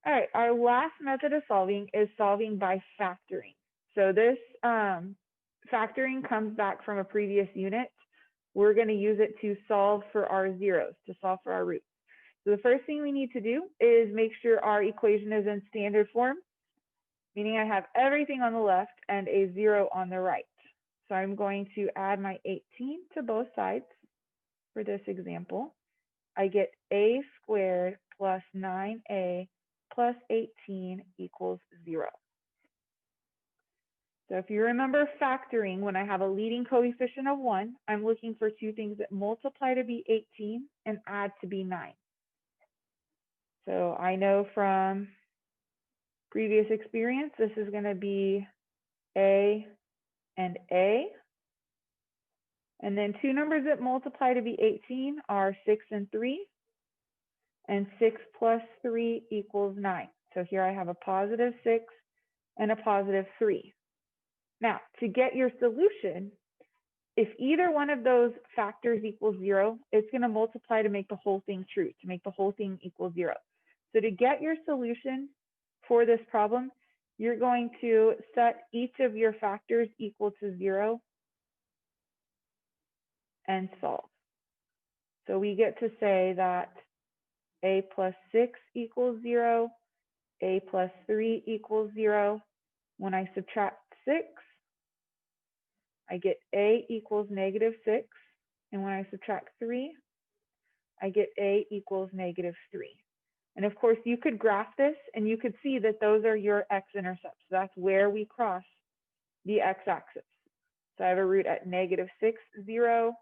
All right, our last method of solving is solving by factoring. So this factoring comes back from a previous unit. We're going to use it to solve for our zeros, to solve for our roots. So the first thing we need to do is make sure our equation is in standard form, meaning I have everything on the left and a 0 on the right. So I'm going to add my 18 to both sides for this example. I get a squared plus 9a plus 18 equals 0. So if you remember factoring, when I have a leading coefficient of 1, I'm looking for two things that multiply to be 18 and add to be 9. So I know from previous experience, this is going to be a and a. And then two numbers that multiply to be 18 are 6 and 3. And 6 plus 3 equals 9. So here I have a positive 6 and a positive 3. Now, to get your solution, if either one of those factors equals 0, it's going to multiply to make the whole thing true, to make the whole thing equal 0. So to get your solution for this problem, you're going to set each of your factors equal to 0 and solve. So we get to say that a plus 6 equals 0, a plus 3 equals 0. When I subtract 6, I get a equals negative 6. And when I subtract 3, I get a equals negative 3. And of course, you could graph this and you could see that those are your x-intercepts. That's where we cross the x-axis. So I have a root at negative 6, 0,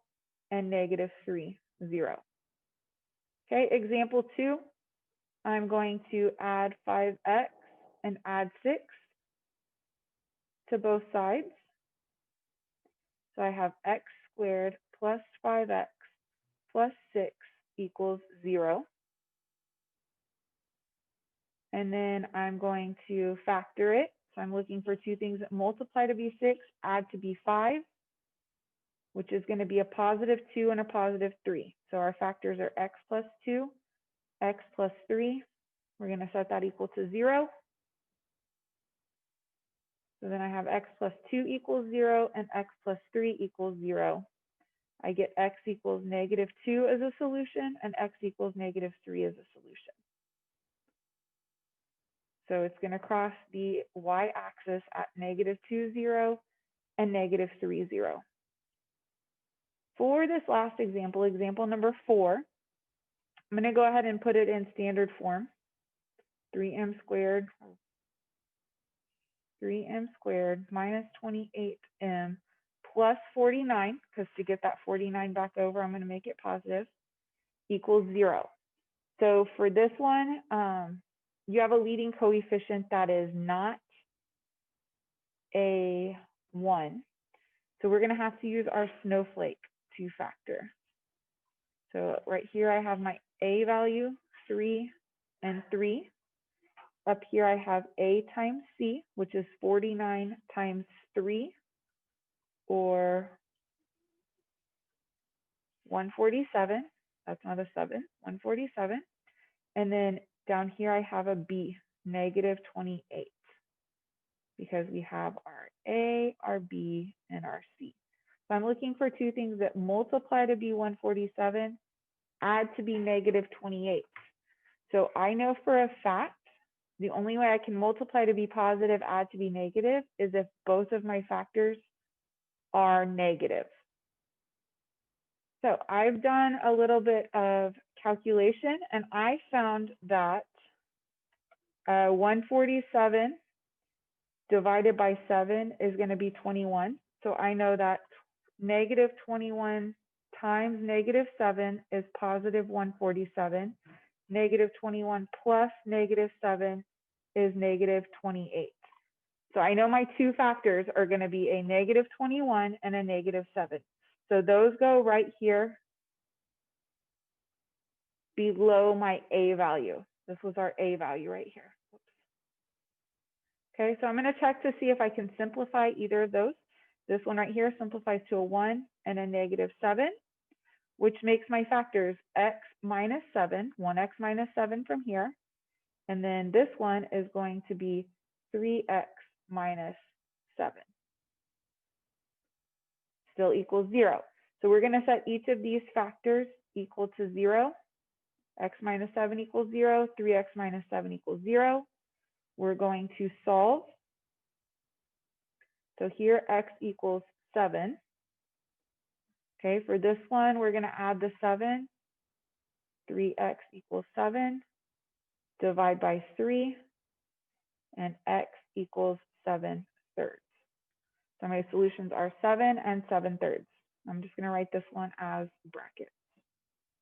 and negative 3, 0. Okay, example 2, I'm going to add 5x and add 6 to both sides. So I have x squared plus 5x plus 6 equals 0. And then I'm going to factor it. So I'm looking for two things that multiply to be 6, add to be 5, which is going to be a positive 2 and a positive 3. So our factors are x plus 2, x plus 3. We're going to set that equal to 0. So then I have x plus 2 equals 0 and x plus 3 equals 0. I get x equals negative 2 as a solution and x equals negative 3 as a solution. So it's going to cross the y-axis at negative 2, 0 and negative 3, 0. For this last example, example number 4, I'm going to go ahead and put it in standard form. 3m squared minus 28m plus 49, because to get that 49 back over, I'm going to make it positive, equals 0. So for this one, you have a leading coefficient that is not a 1. So we're going to have to use our snowflake to factor. So right here, I have my a value, 3 and 3. Up here, I have a times c, which is 49 times 3, or 147. That's not a 7, 147. And then down here, I have a b, negative 28, because we have our a, our b, and our c. So I'm looking for two things that multiply to be 147, add to be negative 28. So I know for a fact, the only way I can multiply to be positive, add to be negative, is if both of my factors are negative. So I've done a little bit of calculation, and I found that 147 divided by 7 is going to be 21. So I know that negative 21 times negative 7 is positive 147. Negative 21 plus negative 7 is negative 28. So I know my two factors are going to be a negative 21 and a negative 7. So those go right here below my a value. This was our a value right here. Oops. Okay, so I'm going to check to see if I can simplify either of those. This one right here simplifies to a 1 and a negative 7, which makes my factors x minus 7, 1x minus 7 from here, And then this one is going to be 3x minus 7. Still equals 0. So we're going to set each of these factors equal to 0. X minus 7 equals 0. 3x minus 7 equals 0. We're going to solve. So here x equals 7. Okay, for this one, we're going to add the 7. 3x equals 7. Divide by 3. And x equals 7/3. So my solutions are 7 and 7/3. I'm just going to write this one as bracket.